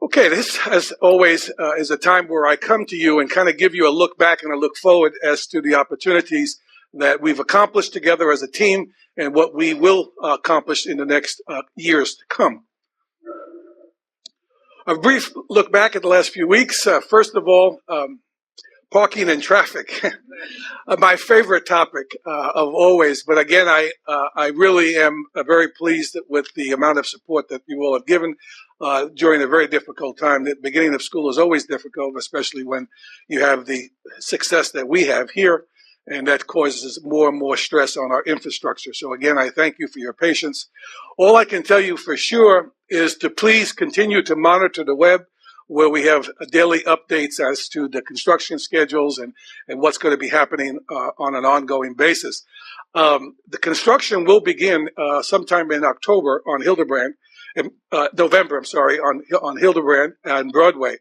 Okay, this, as always, is a time where I come to you and kind of give you a look back and a look forward as to the opportunities that we've accomplished together as a team and what we will accomplish in the next years to come. A brief look back at the last few weeks. First of all, parking and traffic, my favorite topic of always. But again, I really am very pleased with the amount of support that you all have given during a very difficult time. The beginning of school is always difficult, especially when you have the success that we have here, and that causes more and more stress on our infrastructure. So again, I thank you for your patience. All I can tell you for sure is to please continue to monitor the web, where we have daily updates as to the construction schedules and what's going to be happening on an ongoing basis. The construction will begin sometime in October on November, on Hildebrand and Broadway.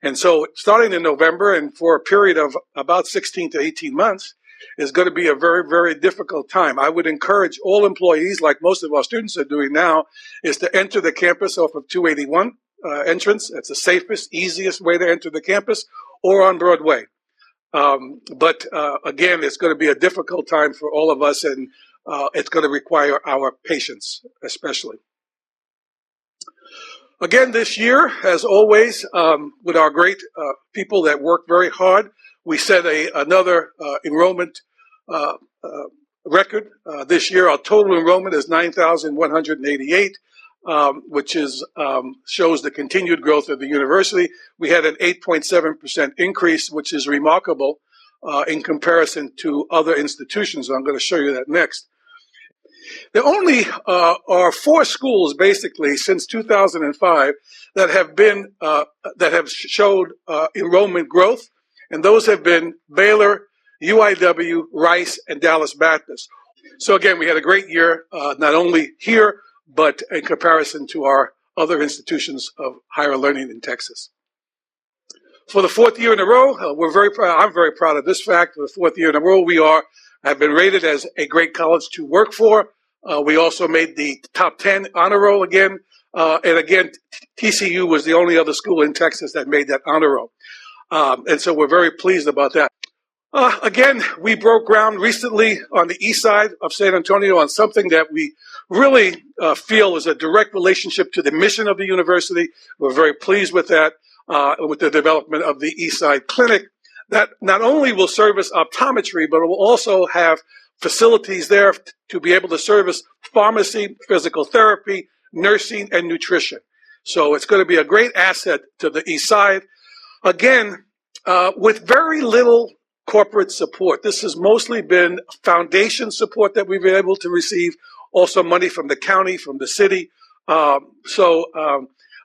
And so starting in November and for a period of about 16 to 18 months is going to be a very, very difficult time. I would encourage all employees, like most of our students are doing now, is to enter the campus off of 281 entrance. That's the safest, easiest way to enter the campus, or on Broadway. But again, it's going to be a difficult time for all of us, and it's going to require our patience, especially. Again, this year, as always, with our great people that work very hard, we set another enrollment record. This year, our total enrollment is 9,188. Which shows the continued growth of the university. We had an 8.7% increase, which is remarkable in comparison to other institutions. I'm going to show you that next. There only are 4 schools, basically, since 2005 that have showed enrollment growth, and those have been Baylor, UIW, Rice, and Dallas Baptist. So again, we had a great year, not only here, but in comparison to our other institutions of higher learning in Texas. For the 4th year in a row, I'm very proud of this fact. For the 4th year in a row, we have been rated as a great college to work for. We also made the top 10 honor roll again. And again, TCU was the only other school in Texas that made that honor roll. And so we're very pleased about that. Again, we broke ground recently on the east side of San Antonio on something that we really feel is a direct relationship to the mission of the university. We're very pleased with that, with the development of the East Side Clinic. That not only will service optometry, but it will also have facilities there to be able to service pharmacy, physical therapy, nursing, and nutrition. So it's going to be a great asset to the East Side. Again, with very little corporate support. This has mostly been foundation support that we've been able to receive, also money from the county, from the city. But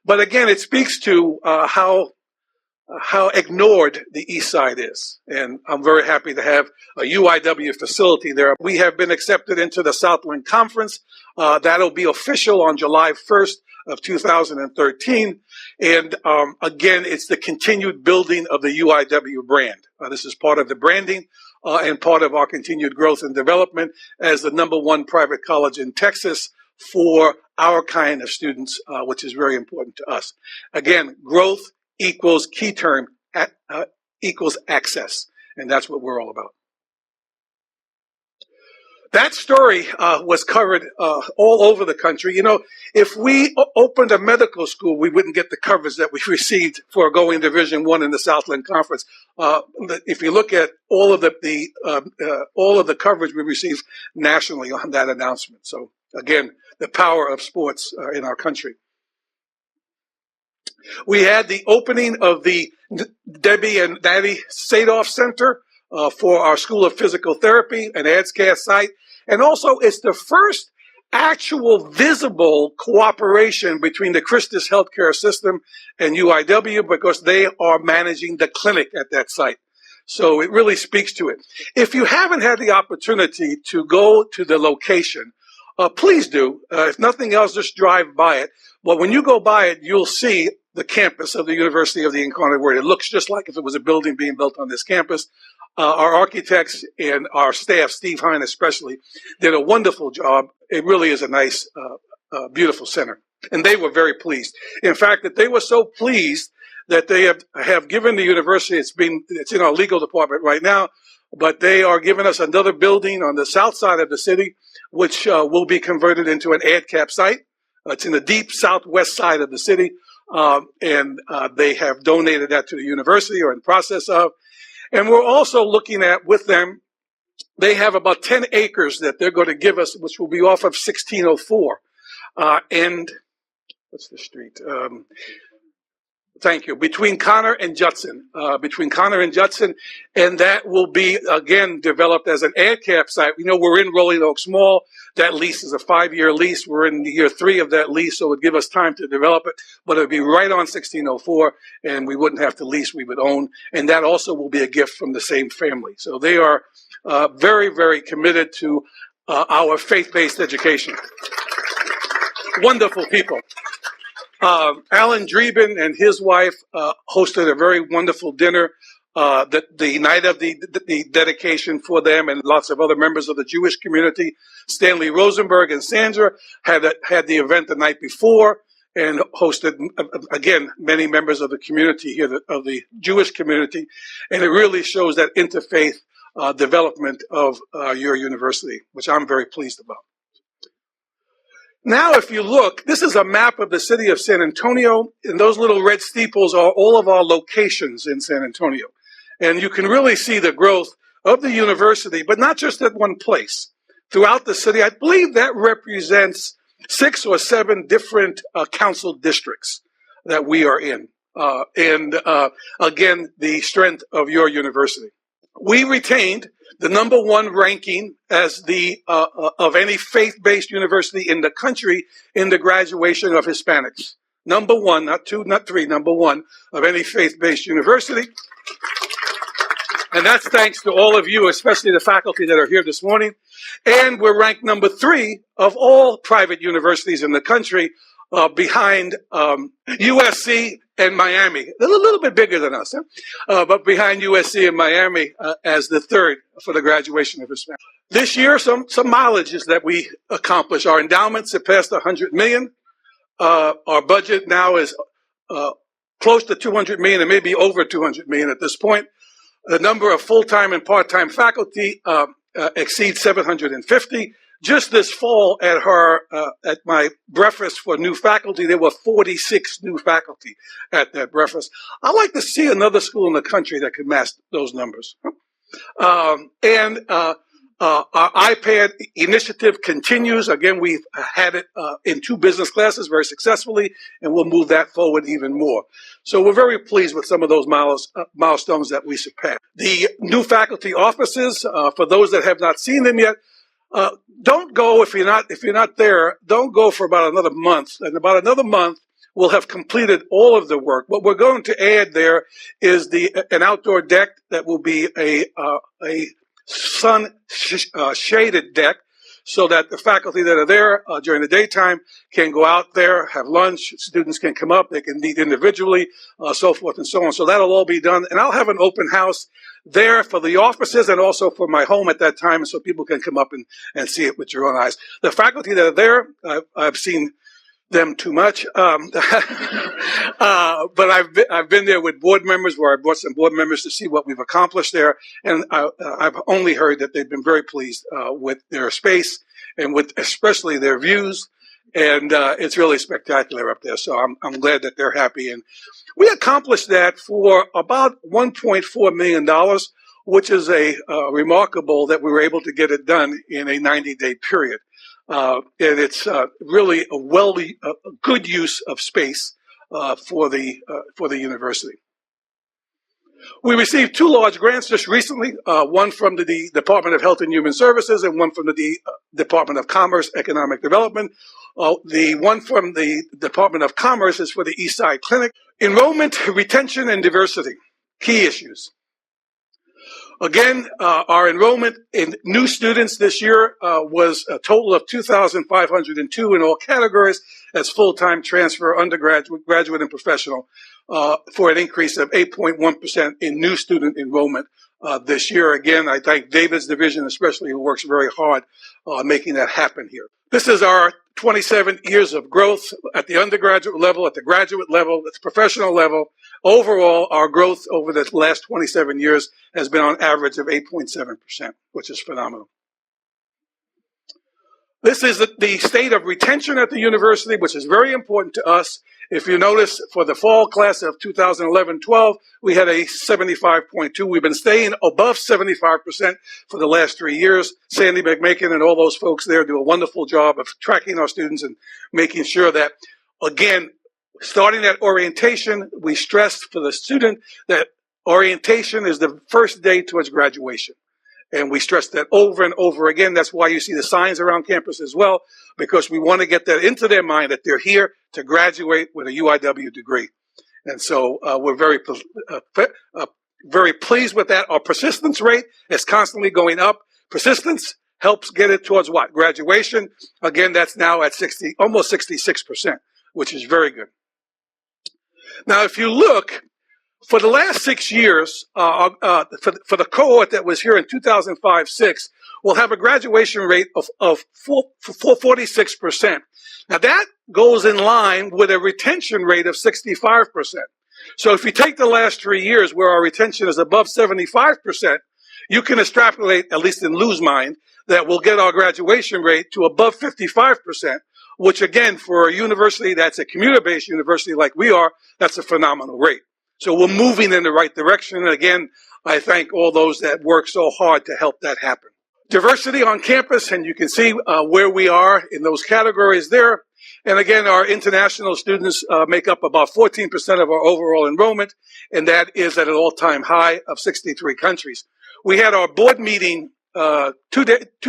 again, it speaks to how ignored the East Side is. And I'm very happy to have a UIW facility there. We have been accepted into the Southland Conference. That'll be official on July 1st of 2013. And again, it's the continued building of the UIW brand. This is part of the branding and part of our continued growth and development as the #1 private college in Texas for our kind of students, which is very important to us. Again, growth equals key term equals access, and that's what we're all about. That story was covered all over the country. You know, if we opened a medical school, we wouldn't get the coverage that we received for going Division I in the Southland Conference. If you look at all of the coverage we received nationally on that announcement. So again, the power of sports in our country. We had the opening of the Debbie and Daddy Sadoff Center for our School of Physical Therapy, an ADSCAS site. And also, it's the first actual visible cooperation between the Christus Healthcare System and UIW, because they are managing the clinic at that site. So it really speaks to it. If you haven't had the opportunity to go to the location, please do. If nothing else, just drive by it. But when you go by it, you'll see the campus of the University of the Incarnate Word. It looks just like if it was a building being built on this campus. Our architects and our staff, Steve Hine especially, did a wonderful job. It really is a nice, beautiful center. And they were very pleased. In fact, that they were so pleased that they have given the university, it's in our legal department right now, but they are giving us another building on the south side of the city, which will be converted into an ADCAP site. It's in the deep southwest side of the city, and they have donated that to the university, or in the process of. And we're also looking at, with them, they have about 10 acres that they're going to give us, which will be off of 1604. And what's the street? Thank you. Between Connor and Judson, and that will be, again, developed as an ADCAP site. You know, we're in Rolling Oaks Mall. That lease is a 5-year lease. We're in year 3 of that lease, so it would give us time to develop it, but it would be right on 1604, and we wouldn't have to lease, we would own, and that also will be a gift from the same family. So they are very, very committed to our faith-based education. Wonderful people. Alan Dreeben and his wife hosted a very wonderful dinner the night of the dedication for them, and lots of other members of the Jewish community. Stanley Rosenberg and Sandra had the event the night before and hosted, again, many members of the community here, of the Jewish community. And it really shows that interfaith development of your university, which I'm very pleased about. Now, if you look, this is a map of the city of San Antonio, and those little red steeples are all of our locations in San Antonio. And you can really see the growth of the university, but not just at one place. Throughout the city, I believe that represents 6 or 7 different council districts that we are in. Again, the strength of your university. We retained the #1 ranking as the of any faith-based university in the country in the graduation of Hispanics. #1, not 2, not 3, #1 of any faith-based university. And that's thanks to all of you, especially the faculty that are here this morning. And we're ranked #3 of all private universities in the country, behind USC and Miami. They're a little bit bigger than us, but behind USC and Miami as the 3rd for the graduation of Hispanic. This year, some mileages that we accomplished. Our endowment surpassed $100 million. Our budget now is close to $200 million and maybe over $200 million at this point. The number of full-time and part-time faculty exceeds 750. Just this fall at my breakfast for new faculty, there were 46 new faculty at that breakfast. I'd like to see another school in the country that could match those numbers. Our iPad initiative continues. Again, we've had it in 2 business classes very successfully, and we'll move that forward even more. So we're very pleased with some of those milestones that we surpassed. The new faculty offices, for those that have not seen them yet, don't go if you're not there. Don't go for about another month. And about another month, we'll have completed all of the work. What we're going to add there is an outdoor deck that will be a sun shaded deck, so that the faculty that are there during the daytime can go out there, have lunch. Students can come up, they can meet individually, so forth and so on. So that'll all be done. And I'll have an open house there for the offices and also for my home at that time, so people can come up and see it with your own eyes. The faculty that are there, I've seen them too much, but I've been there with board members, where I brought some board members to see what we've accomplished there, and I've only heard that they've been very pleased with their space and with especially their views, and it's really spectacular up there. So I'm glad that they're happy, and we accomplished that for about $1.4 million, which is remarkable that we were able to get it done in a 90-day period. And it's really a good use of space for the university. We received 2 large grants just recently, one from the Department of Health and Human Services and one from the Department of Commerce, Economic Development. The one from the Department of Commerce is for the East Side Clinic. Enrollment, retention, and diversity, key issues. Again, our enrollment in new students this year was a total of 2,502 in all categories as full-time transfer, undergraduate, graduate, and professional, for an increase of 8.1% in new student enrollment this year. Again, I thank David's division, especially, who works very hard on making that happen here. This is our 27 years of growth at the undergraduate level, at the graduate level, at the professional level. Overall, our growth over the last 27 years has been on average of 8.7%, which is phenomenal. This is the state of retention at the university, which is very important to us. If you notice, for the fall class of 2011-12, we had a 75.2. We've been staying above 75% for the last 3 years. Sandy McMakin and all those folks there do a wonderful job of tracking our students and making sure that, again, starting at orientation, we stressed for the student that orientation is the first day towards graduation. And we stress that over and over again. That's why you see the signs around campus as well, because we want to get that into their mind that they're here to graduate with a UIW degree. And so we're very pleased with that. Our persistence rate is constantly going up. Persistence helps get it towards what? Graduation. Again, that's now at almost 66%, which is very good. Now, if you look, for the last 6 years, for the cohort that was here in 2005-06, we'll have a graduation rate of 46%. Now, that goes in line with a retention rate of 65%. So if you take the last 3 years where our retention is above 75%, you can extrapolate, at least in Lou's mind, that we'll get our graduation rate to above 55%, which, again, for a university that's a commuter-based university like we are, that's a phenomenal rate. So we're moving in the right direction. And again, I thank all those that work so hard to help that happen. Diversity on campus, and you can see where we are in those categories there. And again, our international students make up about 14% of our overall enrollment, and that is at an all-time high of 63 countries. We had our board meeting 2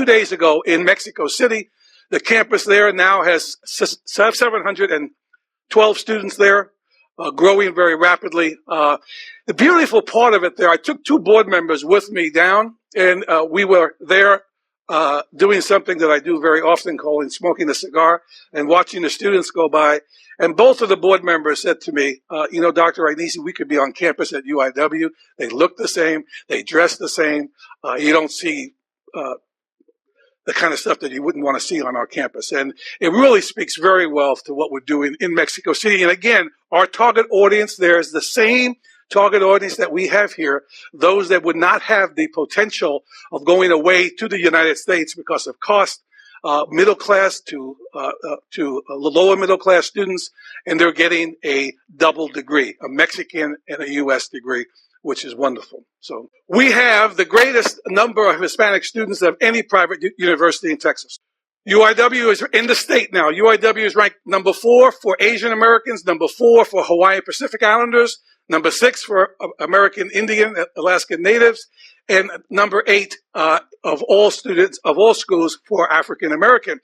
days ago in Mexico City. The campus there now has 712 students there. Growing very rapidly. The beautiful part of it there, I took 2 board members with me down, and we were there doing something that I do very often, calling smoking a cigar and watching the students go by. And both of the board members said to me, Dr. Agnese, we could be on campus at UIW. They look the same. They dress the same. You don't see the kind of stuff that you wouldn't want to see on our campus. And it really speaks very well to what we're doing in Mexico City. And again, our target audience there is the same target audience that we have here, those that would not have the potential of going away to the United States because of cost, middle class to lower middle class students, and they're getting a double degree, a Mexican and a U.S. degree, which is wonderful. So we have the greatest number of Hispanic students of any private university in Texas. UIW is in the state now. UIW is ranked number 4 for Asian Americans, number 4 for Hawaiian Pacific Islanders, number 6 for American Indian, Alaskan Natives, and number 8 of all students of all schools for African American.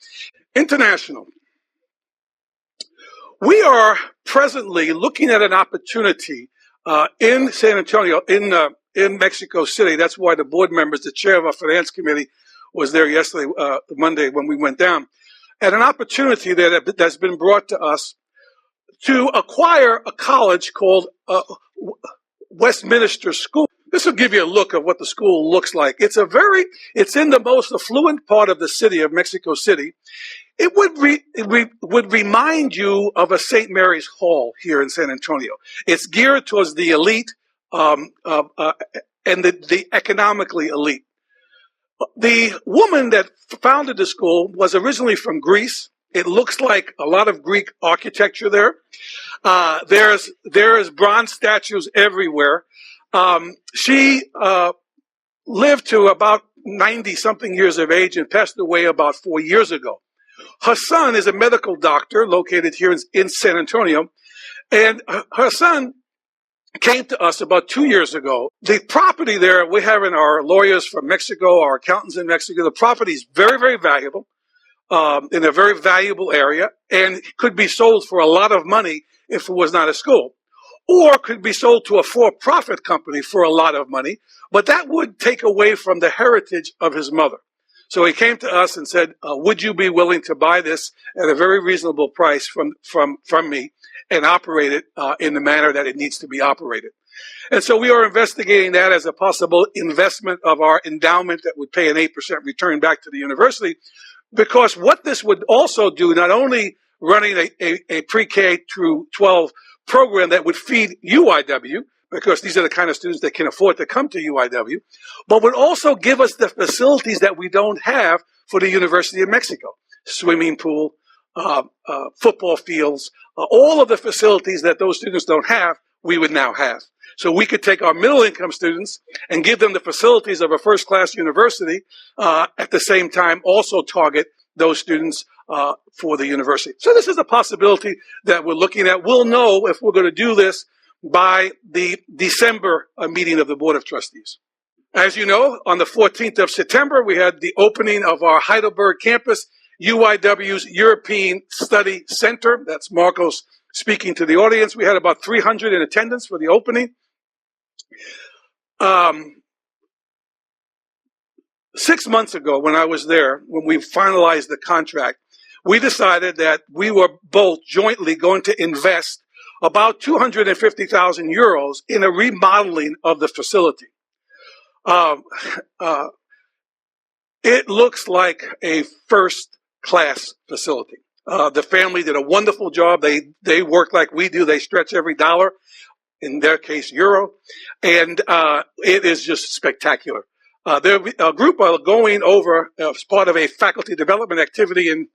International. We are presently looking at an opportunity in San Antonio, in Mexico City. That's why the board members, the chair of our finance committee, was there yesterday, Monday, when we went down. And an opportunity there that's been brought to us to acquire a college called Westminster School. This will give you a look of what the school looks like. It's in the most affluent part of the city of Mexico City. It would remind you of a St. Mary's Hall here in San Antonio. It's geared towards the elite and the economically elite. The woman that founded the school was originally from Greece. It looks like a lot of Greek architecture there. There's bronze statues everywhere. She lived to about 90-something years of age and passed away about 4 years ago. Her son is a medical doctor located here in San Antonio, and her son came to us about 2 years ago. The property there, we have in our lawyers from Mexico, our accountants in Mexico, the property is very, very valuable, in a very valuable area, and could be sold for a lot of money if it was not a school, or could be sold to a for-profit company for a lot of money, but that would take away from the heritage of his mother. So he came to us and said, would you be willing to buy this at a very reasonable price from me and operate it in the manner that it needs to be operated? And so we are investigating that as a possible investment of our endowment that would pay an 8% return back to the university. Because what this would also do, not only running a pre-K through 12 program that would feed UIW, because these are the kind of students that can afford to come to UIW, but would also give us the facilities that we don't have for the University of Mexico. Swimming pool, football fields, all of the facilities that those students don't have, we would now have. So we could take our middle income students and give them the facilities of a first class university, at the same time also target those students for the university. So this is a possibility that we're looking at. We'll know if we're going to do this by the December meeting of the Board of Trustees. As you know, on the 14th of September, we had the opening of our Heidelberg campus, UIW's European Study Center. That's Marcos speaking to the audience. We had about 300 in attendance for the opening. 6 months ago, when I was there, when we finalized the contract, we decided that we were both jointly going to invest about 250,000 euros in a remodeling of the facility. It looks like a first-class facility. The family did a wonderful job. They work like we do. They stretch every dollar, in their case, euro, and it is just spectacular. A group are going over as part of a faculty development activity in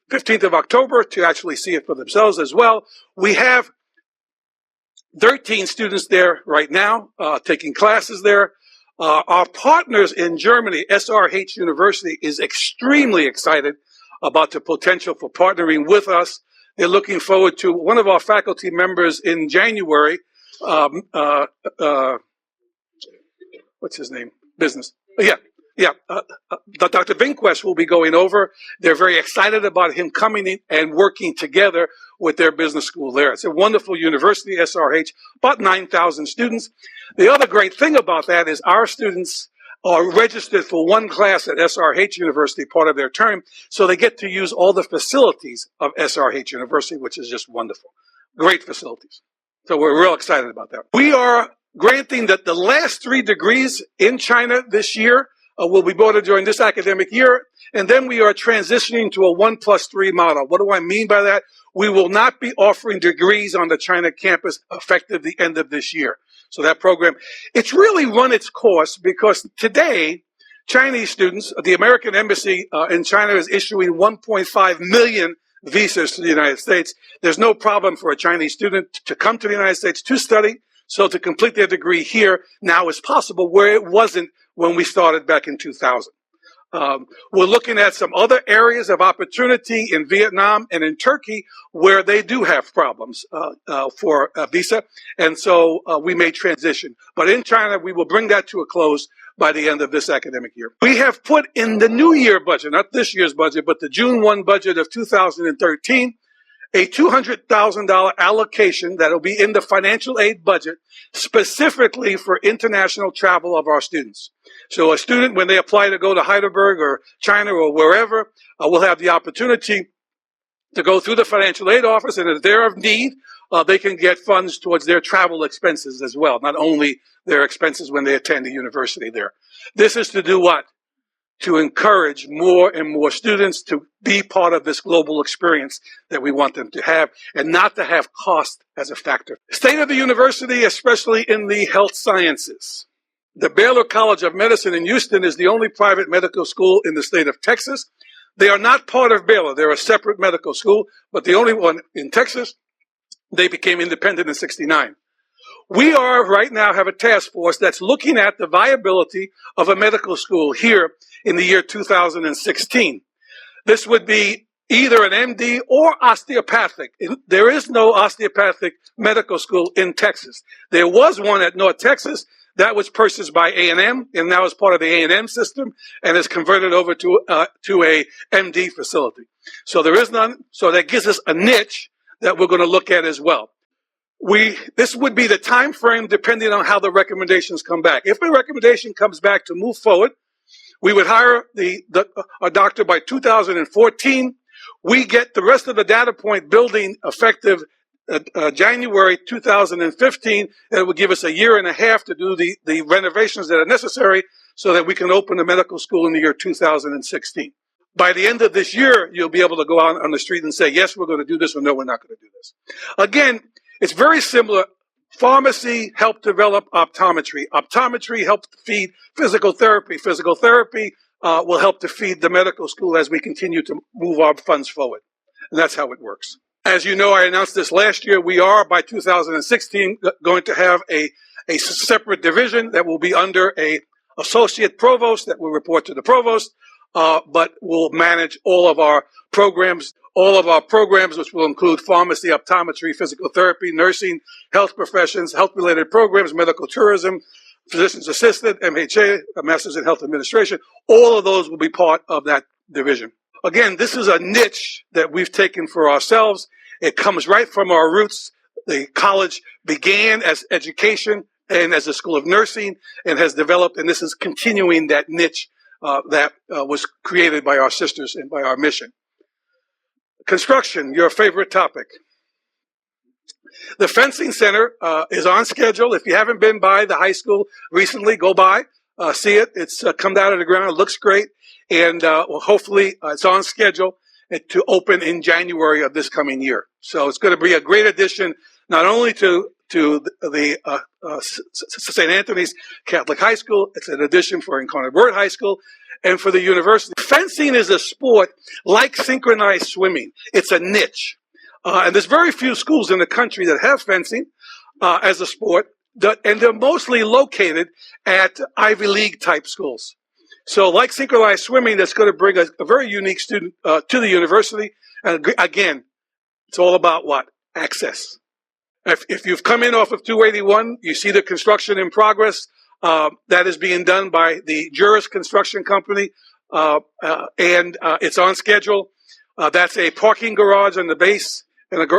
15th of October to actually see it for themselves as well. We have 13 students there right now, taking classes there. Our partners in Germany, SRH University, is extremely excited about the potential for partnering with us. They're looking forward to one of our faculty members in January, what's his name? Business. Dr. Vinquist will be going over. They're very excited about him coming in and working together with their business school there. It's a wonderful university, SRH, about 9,000 students. The other great thing about that is our students are registered for one class at SRH University, part of their term, so they get to use all the facilities of SRH University, which is just wonderful. Great facilities. So we're real excited about that. We are granting that the last 3 degrees in China this year will be awarded during this academic year, and then we are transitioning to a 1+3 model. What do I mean by that? We will not be offering degrees on the China campus effective the end of this year. So that program, it's really run its course because today, Chinese students, the American Embassy in China is issuing 1.5 million visas to the United States. There's no problem for a Chinese student to come to the United States to study. So to complete their degree here now is possible, where it wasn't when we started back in 2000. We're looking at some other areas of opportunity in Vietnam and in Turkey where they do have problems for a visa, and so we may transition. But in China, we will bring that to a close by the end of this academic year. We have put in the new year budget, not this year's budget, but the June 1 budget of 2013, a $200,000 allocation that will be in the financial aid budget specifically for international travel of our students. So a student, when they apply to go to Heidelberg or China or wherever, will have the opportunity to go through the financial aid office, and if they're of need, they can get funds towards their travel expenses as well, not only their expenses when they attend the university there. This is to do what? To encourage more and more students to be part of this global experience that we want them to have, and not to have cost as a factor. State of the university, especially in the health sciences. The Baylor College of Medicine in Houston is the only private medical school in the state of Texas. They are not part of Baylor. They're a separate medical school, but the only one in Texas. They became independent in '69. We are right now have a task force that's looking at the viability of a medical school here in the year 2016. This would be either an MD or osteopathic. There is no osteopathic medical school in Texas. There was one at North Texas that was purchased by A&M and now is part of the A&M system and is converted over to a MD facility. So there is none. So that gives us a niche that we're going to look at as well. This would be the time frame depending on how the recommendations come back. If the recommendation comes back to move forward, we would hire a doctor by 2014. We get the rest of the data point building effective January 2015, and it will give us a year and a half to do the renovations that are necessary so that we can open the medical school in the year 2016. By the end of this year, you'll be able to go out on the street and say, yes, we're going to do this, or no, we're not going to do this. Again, it's very similar. Pharmacy helped develop optometry. Optometry helped feed physical therapy. Physical therapy will help to feed the medical school as we continue to move our funds forward. And that's how it works. As you know, I announced this last year. We are, by 2016, going to have a separate division that will be under a associate provost that will report to the provost, but will manage all of our programs. All of our programs, which will include pharmacy, optometry, physical therapy, nursing, health professions, health-related programs, medical tourism, physician's assistant, MHA, a Master's in Health Administration, all of those will be part of that division. Again, this is a niche that we've taken for ourselves. It comes right from our roots. The college began as education and as a school of nursing and has developed, and this is continuing that niche that was created by our sisters and by our mission. Construction, your favorite topic. The fencing center is on schedule. If you haven't been by the high school recently, go by, see it. It's come out of the ground. It looks great. And hopefully it's on schedule to open in January of this coming year. So it's going to be a great addition, not only to the St. Anthony's Catholic High School, it's an addition for Incarnate Word High School, and for the university. Fencing is a sport like synchronized swimming. It's a niche. And there's very few schools in the country that have fencing as a sport, and they're mostly located at Ivy League type schools. So like synchronized swimming, that's going to bring a very unique student to the university. And again, it's all about what? Access. If you've come in off of 281, you see the construction in progress. That is being done by the Juris Construction Company, and it's on schedule. That's a parking garage on the base and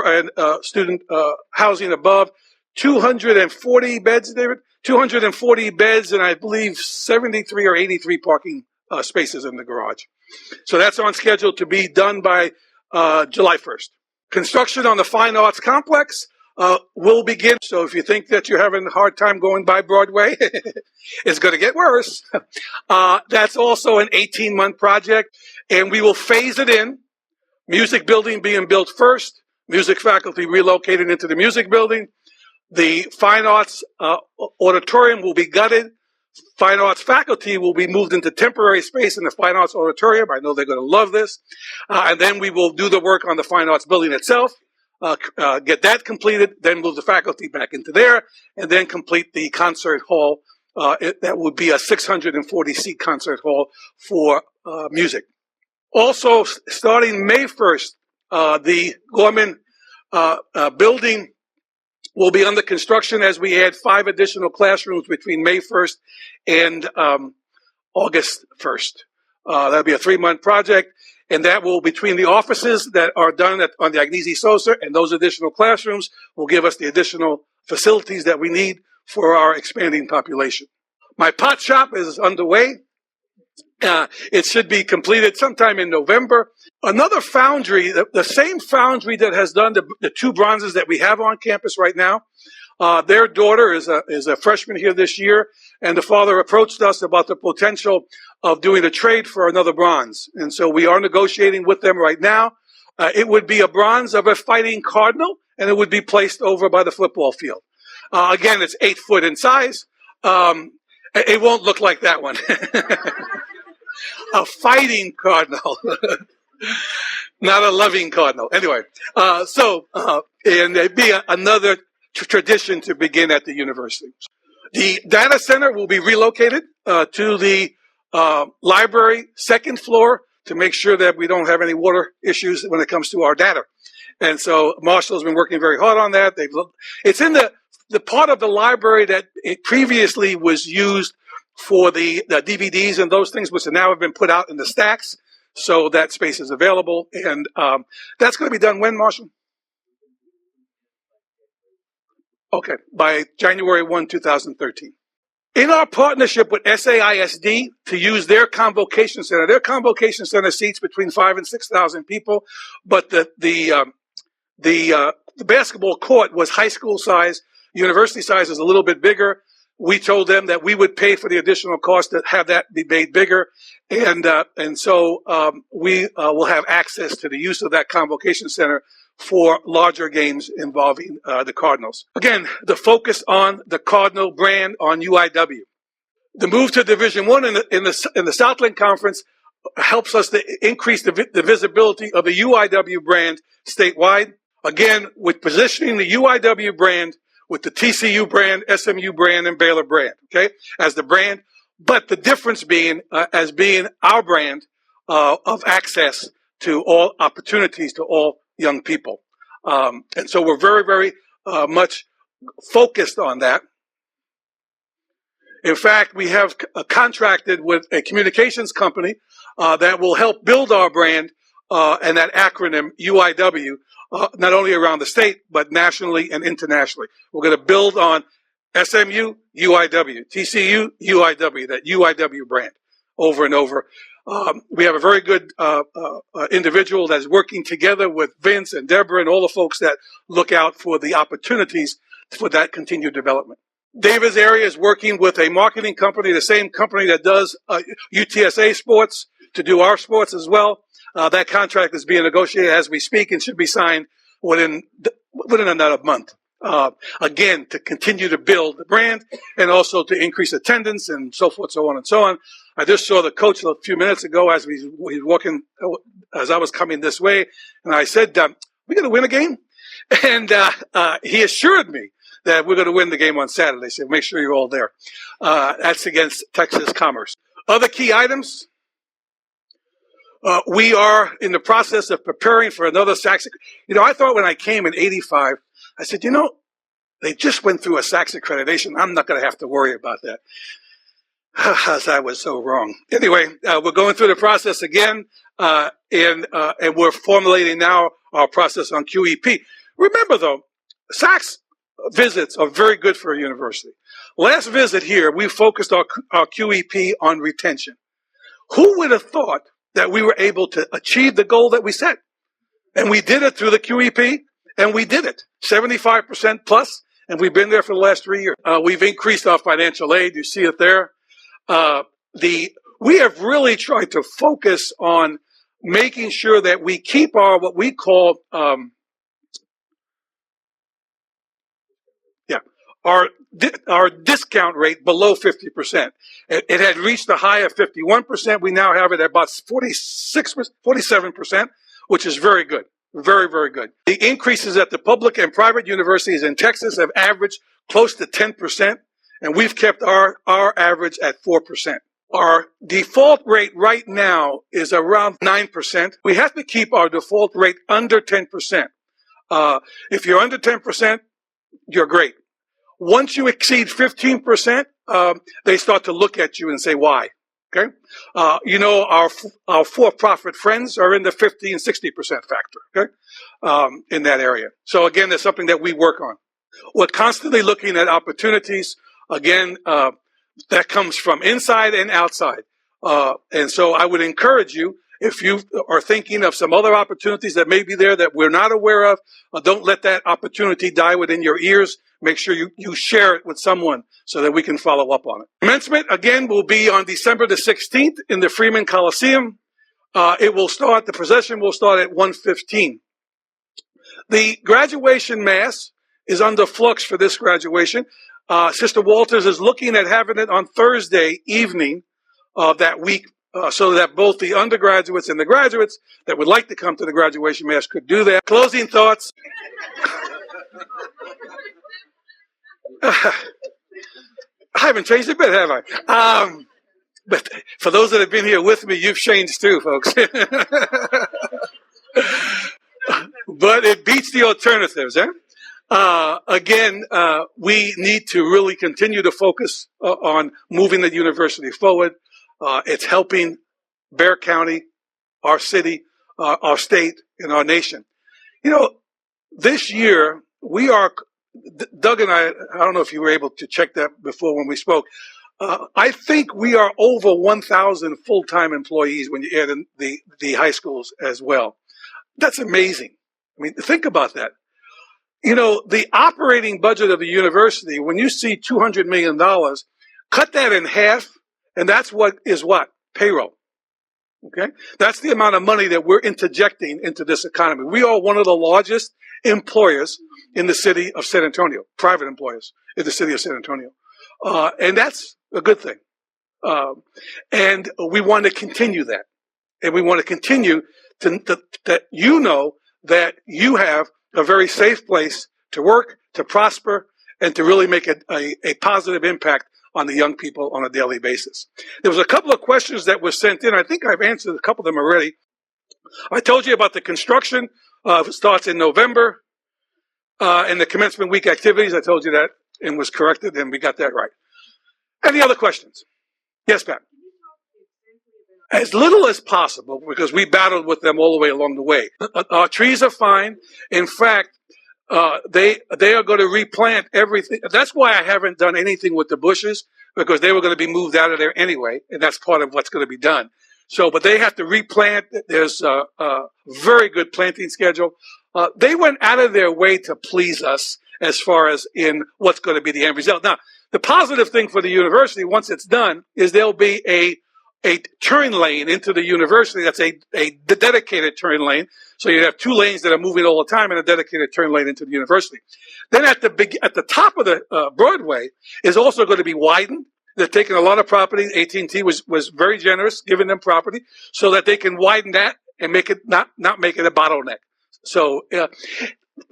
student housing above. 240 beds, David? 240 beds, and I believe 73 or 83 parking spaces in the garage. So that's on schedule to be done by July 1st. Construction on the Fine Arts Complex will begin. So if you think that you're having a hard time going by Broadway, it's going to get worse. That's also an 18-month project, and we will phase it in. Music building being built first, music faculty relocated into the music building. The Fine Arts Auditorium will be gutted. Fine Arts faculty will be moved into temporary space in the Fine Arts Auditorium. I know they're going to love this. And then we will do the work on the Fine Arts building itself. Get that completed, then move the faculty back into there, and then complete the concert hall. That would be a 640-seat concert hall for music. Also, starting May 1st, the Gorman building will be under construction as we add 5 additional classrooms between May 1st and August 1st. That'll be a 3-month project. And that will, between the offices that are done on the Agnese Sosa and those additional classrooms, will give us the additional facilities that we need for our expanding population. My pot shop is underway. It should be completed sometime in November. Another foundry, the same foundry that has done the 2 bronzes that we have on campus right now, their daughter is a freshman here this year, and the father approached us about the potential of doing a trade for another bronze. And so we are negotiating with them right now. It would be a bronze of a fighting cardinal, and it would be placed over by the football field. Again, it's 8 foot in size. It won't look like that one. A fighting cardinal, not a loving cardinal. Anyway, and it'd be another tradition to begin at the university. The data center will be relocated to the library 2nd floor to make sure that we don't have any water issues when it comes to our data. And so Marshall's been working very hard on that. It's in the part of the library that it previously was used for the DVDs and those things, which now have been put out in the stacks. So that space is available. And that's going to be done when, Marshall? Okay, by January 1, 2013. In our partnership with SAISD to use their convocation center seats between 5,000 and 6,000 people, but the The basketball court was high school size. University size is a little bit bigger. We told them that we would pay for the additional cost to have that be made bigger. And so we will have access to the use of that convocation center for larger games involving the Cardinals. Again, the focus on the Cardinal brand on UIW. The move to Division One in the Southland Conference helps us to increase the visibility of the UIW brand statewide. Again, with positioning the UIW brand with the TCU brand, SMU brand, and Baylor brand, okay, as the brand, but the difference being as being our brand of access to all opportunities to all young people. And so we're very, very much focused on that. In fact, we have contracted with a communications company that will help build our brand and that acronym UIW, not only around the state, but nationally and internationally. We're going to build on SMU, UIW, TCU, UIW, that UIW brand over and over. We have a very good individual that's working together with Vince and Deborah and all the folks that look out for the opportunities for that continued development. Davis area is working with a marketing company, the same company that does UTSA sports, to do our sports as well. That contract is being negotiated as we speak and should be signed within another month. Again, to continue to build the brand and also to increase attendance and so forth, so on and so on. I just saw the coach a few minutes ago as he was walking, as I was coming this way, and I said, "We going to win a game?" And he assured me that we're going to win the game on Saturday. So make sure you're all there. That's against Texas Commerce. Other key items. We are in the process of preparing for another SACS. I thought when I came in 85, I said, they just went through a SACS accreditation. I'm not going to have to worry about that. As I was so wrong. Anyway, we're going through the process again, and we're formulating now our process on QEP. Remember, though, SACS visits are very good for a university. Last visit here, we focused our QEP on retention. Who would have thought that we were able to achieve the goal that we set? And we did it through the QEP, and we did it 75% plus, and we've been there for the last 3 years. We've increased our financial aid. You see it there. We have really tried to focus on making sure that we keep our what we call our discount rate below 50%. It had reached a high of 51%. We now have it at about 47%, which is very good. Very, very good. The increases at the public and private universities in Texas have averaged close to 10%, and we've kept our average at 4%. Our default rate right now is around 9%. We have to keep our default rate under 10%. If you're under 10%, you're great. Once you exceed 15%, they start to look at you and say, why? Okay. Our for-profit friends are in the 50 and 60% factor. Okay. In that area. So again, there's something that we work on. We're constantly looking at opportunities. Again, that comes from inside and outside. And so I would encourage you, if you are thinking of some other opportunities that may be there that we're not aware of, don't let that opportunity die within your ears. Make sure you share it with someone so that we can follow up on it. Commencement, again, will be on December the 16th in the Freeman Coliseum. The procession will start at 1:15. The graduation mass is under flux for this graduation. Sister Walters is looking at having it on Thursday evening of that week, so that both the undergraduates and the graduates that would like to come to the graduation mass could do that. Closing thoughts. I haven't changed a bit, have I? But for those that have been here with me, you've changed too, folks. But it beats the alternatives, eh? Again, we need to really continue to focus on moving the university forward. It's helping Bexar County, our city, our state, and our nation. This year, we are, Doug and I don't know if you were able to check that before when we spoke. I think we are over 1,000 full-time employees when you add in the high schools as well. That's amazing. I mean, think about that. You know, the operating budget of the university, when you see $200 million, cut that in half, and that's what? Payroll. Okay? That's the amount of money that we're interjecting into this economy. We are one of the largest employers in the city of San Antonio, private employers in the city of San Antonio. And that's a good thing. And we want to continue that. And we want to continue that you know that you have a very safe place to work, to prosper, and to really make a positive impact on the young people on a daily basis. There was a couple of questions that were sent in. I think I've answered a couple of them already. I told you about the construction. Starts in November. And the commencement week activities, I told you that and was corrected, and we got that right. Any other questions? Yes, Pat. As little as possible, because we battled with them all the way along the way. Our trees are fine. In fact, they are going to replant everything. That's why I haven't done anything with the bushes, because they were going to be moved out of there anyway, and that's part of what's going to be done. So, but they have to replant. There's a very good planting schedule. They went out of their way to please us as far as in what's going to be the end result. Now, the positive thing for the university, once it's done, is there'll be a turn lane into the university. That's a dedicated turn lane. So you have two lanes that are moving all the time and a dedicated turn lane into the university. Then at the top of the Broadway is also going to be widened. They're taking a lot of property. AT&T was very generous giving them property so that they can widen that and make it not make it a bottleneck. So the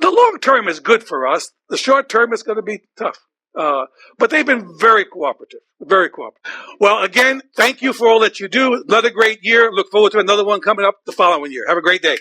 long term is good for us. The short term is going to be tough. But they've been very cooperative, very cooperative. Well, again, thank you for all that you do. Another great year. Look forward to another one coming up the following year. Have a great day.